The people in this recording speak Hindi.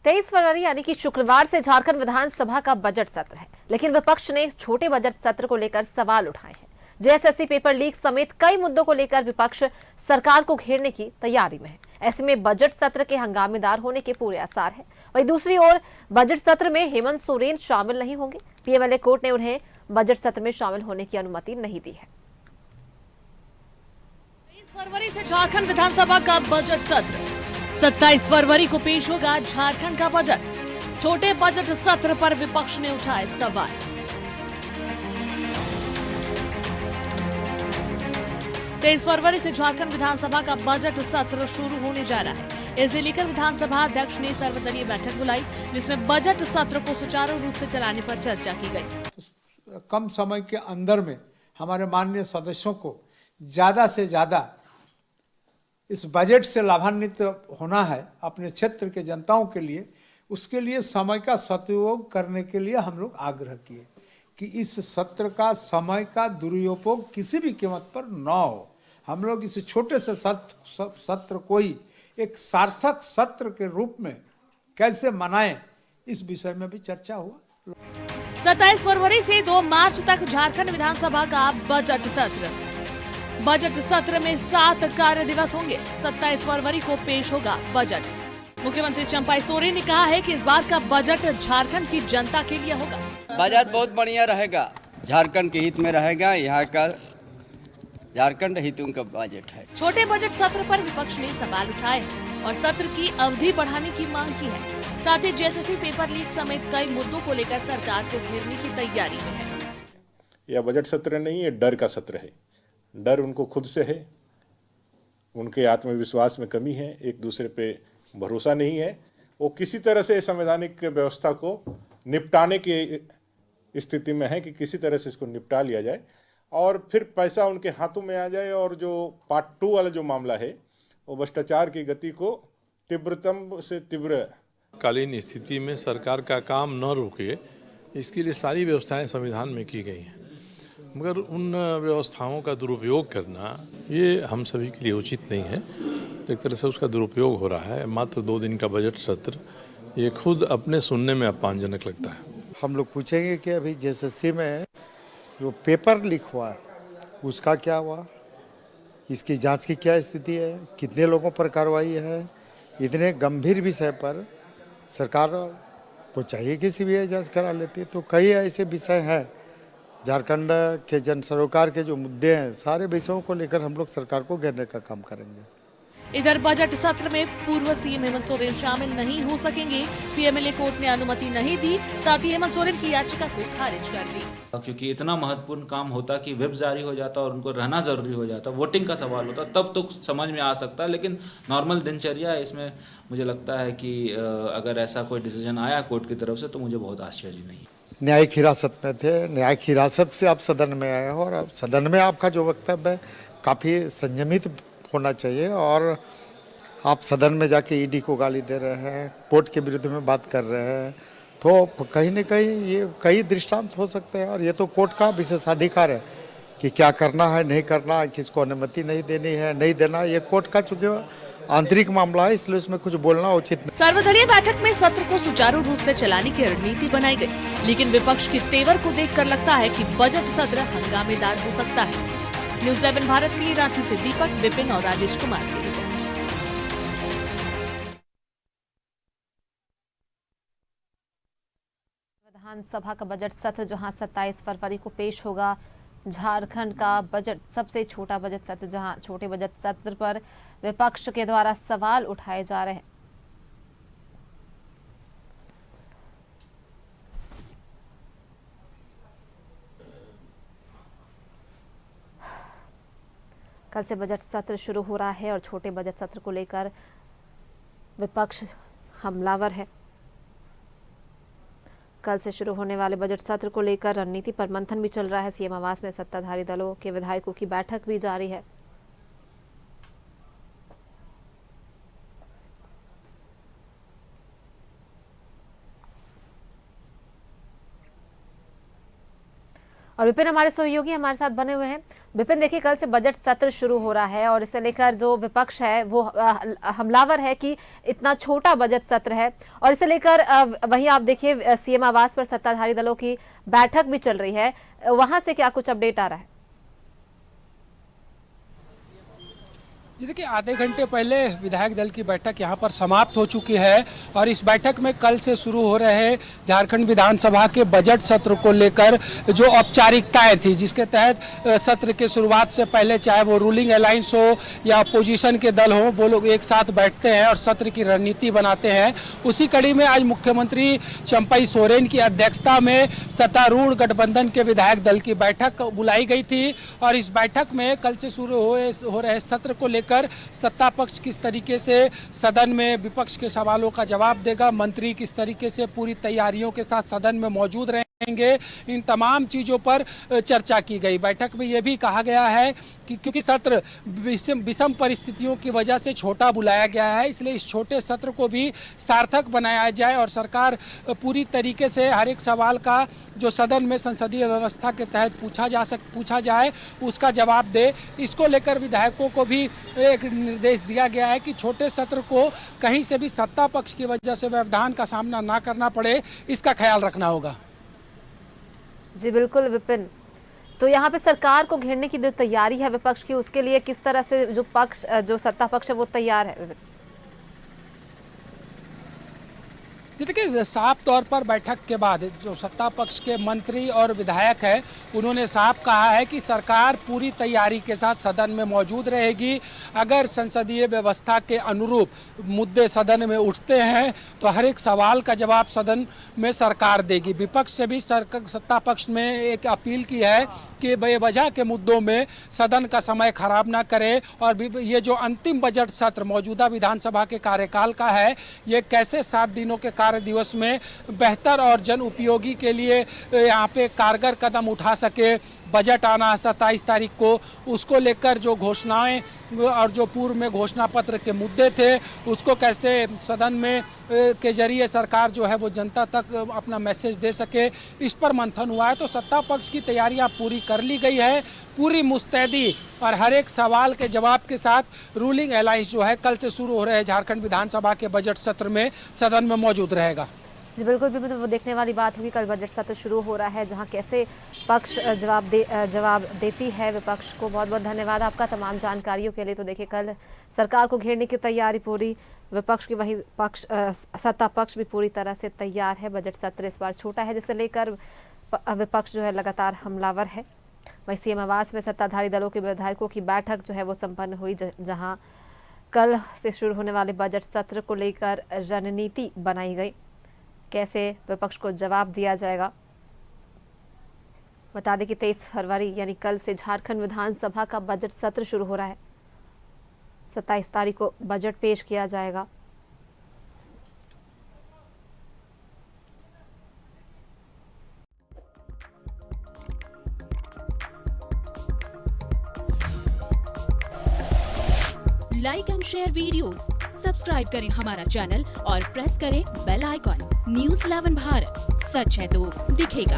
23 फरवरी यानी कि शुक्रवार से झारखंड विधानसभा का बजट सत्र है, लेकिन विपक्ष ने छोटे बजट सत्र को लेकर सवाल उठाए हैं। जेएसएससी पेपर लीक समेत कई मुद्दों को लेकर विपक्ष सरकार को घेरने की तैयारी में है। ऐसे में बजट सत्र के हंगामेदार होने के पूरे आसार हैं। वहीं दूसरी ओर बजट सत्र में हेमंत सोरेन शामिल नहीं होंगे। पीएमएलए कोर्ट ने उन्हें बजट सत्र में शामिल होने की अनुमति नहीं दी है। 23 फरवरी से झारखंड विधानसभा का बजट सत्र, 27 फरवरी को पेश होगा झारखंड का बजट। छोटे बजट सत्र पर विपक्ष ने उठाए सवाल। 23 फरवरी से झारखंड विधानसभा का बजट सत्र शुरू होने जा रहा है। इसे लेकर विधानसभा अध्यक्ष ने सर्वदलीय बैठक बुलाई, जिसमें बजट सत्र को सुचारू रूप से चलाने पर चर्चा की गई। कम समय के अंदर में हमारे माननीय सदस्यों को ज्यादा से ज्यादा इस बजट से लाभान्वित होना है अपने क्षेत्र के जनताओं के लिए। उसके लिए समय का सदुपयोग करने के लिए हम लोग आग्रह किए कि इस सत्र का समय का दुरुपयोग किसी भी कीमत पर न हो। हम लोग इस छोटे से सत्र को ही एक सार्थक सत्र के रूप में कैसे मनाएं, इस विषय में भी चर्चा हुआ। 27 फरवरी से 2 मार्च तक झारखंड विधानसभा का बजट सत्र। बजट सत्र में 7 कार्य दिवस होंगे। 27 फरवरी को पेश होगा बजट। मुख्यमंत्री चंपाई सोरेन ने कहा है कि इस बार का बजट झारखंड की जनता के लिए होगा। बजट बहुत बढ़िया रहेगा, झारखंड के हित में रहेगा। यहाँ का झारखंड हितों का बजट है। छोटे बजट सत्र पर विपक्ष ने सवाल उठाए और सत्र की अवधि बढ़ाने की मांग की है। साथ ही जेएसएससी पेपर लीक समेत कई मुद्दों को लेकर सरकार को घेरने की तैयारी में है। यह बजट सत्र नहीं है, डर का सत्र है। डर उनको खुद से है, उनके आत्मविश्वास में कमी है, एक दूसरे पे भरोसा नहीं है। वो किसी तरह से संवैधानिक व्यवस्था को निपटाने की स्थिति में है कि किसी तरह से इसको निपटा लिया जाए और फिर पैसा उनके हाथों में आ जाए। और जो पार्ट 2 वाला जो मामला है वो भ्रष्टाचार की गति को तीव्रतम से तीव्र कालीन स्थिति में सरकार का काम न रुके, इसके लिए सारी व्यवस्थाएं संविधान में की गई हैं, मगर उन व्यवस्थाओं का दुरुपयोग करना ये हम सभी के लिए उचित नहीं है। एक तरह से उसका दुरुपयोग हो रहा है। मात्र 2 दिन का बजट सत्र ये खुद अपने सुनने में अपमानजनक लगता है। हम लोग पूछेंगे कि अभी जेएसएससी में जो पेपर लीक हुआ उसका क्या हुआ, इसकी जांच की क्या स्थिति है, कितने लोगों पर कार्रवाई है। इतने गंभीर विषय पर सरकार को चाहिए कि सीबीआई जांच करा लेती। तो कई ऐसे विषय हैं झारखंड के जन सरोकार के जो मुद्दे हैं, सारे विषयों को लेकर हम लोग सरकार को घेरने का काम करेंगे। इधर बजट सत्र में पूर्व सीएम हेमंत सोरेन शामिल नहीं हो सकेंगे। पीएमएलए कोर्ट ने अनुमति नहीं दी, साथ ही हेमंत सोरेन की याचिका को खारिज कर दी। क्योंकि इतना महत्वपूर्ण काम होता कि वेब जारी हो जाता और उनको रहना जरूरी हो जाता, वोटिंग का सवाल होता, तब तो समझ में आ सकता है। लेकिन नॉर्मल दिनचर्या इसमें मुझे लगता है कि अगर ऐसा कोई डिसीजन आया कोर्ट की तरफ से तो मुझे बहुत आश्चर्य नहीं। न्यायिक हिरासत में थे, न्यायिक हिरासत से आप सदन में आए हो और अब सदन में आपका जो वक्तव्य है काफ़ी संयमित होना चाहिए। और आप सदन में जाके ईडी को गाली दे रहे हैं, कोर्ट के विरुद्ध में बात कर रहे हैं, तो कहीं न कहीं ये कई दृष्टांत हो सकते हैं। और ये तो कोर्ट का विशेषाधिकार है कि क्या करना है, नहीं करना, किसको अनुमति नहीं देनी है, नहीं देना। ये कोर्ट का चूंकि आंतरिक मामला है, इसलिए उसमें कुछ बोलना उचित नहीं। सर्वदलीय बैठक में सत्र को सुचारू रूप से चलाने की रणनीति बनाई गई, लेकिन विपक्ष के तेवर को देखकर लगता है कि बजट सत्र हंगामेदार हो सकता है। न्यूज़ 11 भारत के लिए रांची से दीपक, विपिन और राजेश कुमार की रिपोर्ट। विधानसभा का बजट सत्र जहां 27 फरवरी को पेश होगा। झारखंड का बजट सबसे छोटा बजट सत्र, जहां छोटे बजट सत्र पर विपक्ष के द्वारा सवाल उठाए जा रहे हैं। कल से बजट सत्र शुरू हो रहा है और छोटे बजट सत्र को लेकर विपक्ष हमलावर है। कल से शुरू होने वाले बजट सत्र को लेकर रणनीति पर मंथन भी चल रहा है। सीएम आवास में सत्ताधारी दलों के विधायकों की बैठक भी जारी है। और विपिन हमारे सहयोगी हमारे साथ बने हुए हैं। विपिन, देखिए कल से बजट सत्र शुरू हो रहा है और इसे लेकर जो विपक्ष है वो हमलावर है कि इतना छोटा बजट सत्र है, और इसे लेकर वहीं आप देखिए सीएम आवास पर सत्ताधारी दलों की बैठक भी चल रही है, वहां से क्या कुछ अपडेट आ रहा है? जी देखिए, आधे घंटे पहले विधायक दल की बैठक यहाँ पर समाप्त हो चुकी है और इस बैठक में कल से शुरू हो रहे झारखंड विधानसभा के बजट सत्र को लेकर जो औपचारिकताएं थी, जिसके तहत सत्र के शुरुआत से पहले चाहे वो रूलिंग अलायंस हो या अपोजिशन के दल हो, वो लोग एक साथ बैठते हैं और सत्र की रणनीति बनाते हैं। उसी कड़ी में आज मुख्यमंत्री चंपई सोरेन की अध्यक्षता में सत्तारूढ़ गठबंधन के विधायक दल की बैठक बुलाई गई थी और इस बैठक में कल से शुरू हो रहे सत्र को लेकर सत्ता पक्ष किस तरीके से सदन में विपक्ष के सवालों का जवाब देगा, मंत्री किस तरीके से पूरी तैयारियों के साथ सदन में मौजूद रहेंगे, इन तमाम चीजों पर चर्चा की गई। बैठक में यह भी कहा गया है कि क्योंकि सत्र विषम परिस्थितियों की वजह से छोटा बुलाया गया है, इसलिए इस छोटे सत्र को भी सार्थक बनाया जाए और सरकार पूरी तरीके से हर एक सवाल का जो सदन में संसदीय व्यवस्था के तहत पूछा जाए उसका जवाब दे। इसको लेकर विधायकों को भी एक निर्देश दिया गया है कि छोटे सत्र को कहीं से भी सत्ता पक्ष की वजह से व्यवधान का सामना ना करना पड़े, इसका ख्याल रखना होगा। जी बिल्कुल विपिन, तो यहाँ पे सरकार को घेरने की जो तैयारी है विपक्ष की, उसके लिए किस तरह से जो सत्ता पक्ष है वो तैयार है विपिन? देखिए, साफ तौर पर बैठक के बाद जो सत्ता पक्ष के मंत्री और विधायक है उन्होंने साफ कहा है कि सरकार पूरी तैयारी के साथ सदन में मौजूद रहेगी। अगर संसदीय व्यवस्था के अनुरूप मुद्दे सदन में उठते हैं तो हर एक सवाल का जवाब सदन में सरकार देगी। विपक्ष से भी सत्ता पक्ष में एक अपील की है कि बेवजह के मुद्दों में सदन का समय खराब ना करे और ये जो अंतिम बजट सत्र मौजूदा विधानसभा के कार्यकाल का है, ये कैसे 7 दिनों के कार्य दिवस में बेहतर और जन उपयोगी के लिए यहाँ पे कारगर कदम उठा सके। बजट आना 27 तारीख को, उसको लेकर जो घोषणाएं और जो पूर्व में घोषणा पत्र के मुद्दे थे उसको कैसे सदन में के जरिए सरकार जो है वो जनता तक अपना मैसेज दे सके, इस पर मंथन हुआ है। तो सत्ता पक्ष की तैयारियां पूरी कर ली गई है, पूरी मुस्तैदी और हर एक सवाल के जवाब के साथ रूलिंग अलायंस जो है कल से शुरू हो रहे झारखंड विधानसभा के बजट सत्र में सदन में मौजूद रहेगा। जी बिल्कुल भी, वो देखने वाली बात होगी। कल बजट सत्र शुरू हो रहा है जहां कैसे पक्ष जवाब देती है विपक्ष को। बहुत बहुत धन्यवाद आपका तमाम जानकारियों के लिए। तो देखिए कल सरकार को घेरने की तैयारी पूरी, विपक्ष की वही पक्ष सत्ता पक्ष भी पूरी तरह से तैयार है। बजट सत्र इस बार छोटा है जिसे लेकर विपक्ष जो है लगातार हमलावर है। वहीं सीएम आवास में सत्ताधारी दलों के विधायकों की बैठक जो है वो संपन्न हुई, जहां कल से शुरू होने वाले बजट सत्र को लेकर रणनीति बनाई गई, कैसे विपक्ष को जवाब दिया जाएगा। बता दें कि 23 फरवरी यानी कल से झारखंड विधानसभा का बजट सत्र शुरू हो रहा है। 27 तारीख को बजट पेश किया जाएगा। Like and share videos, subscribe करें हमारा चैनल और प्रेस करें बेल आइकॉन। न्यूज़ 11 भारत, सच है तो दिखेगा।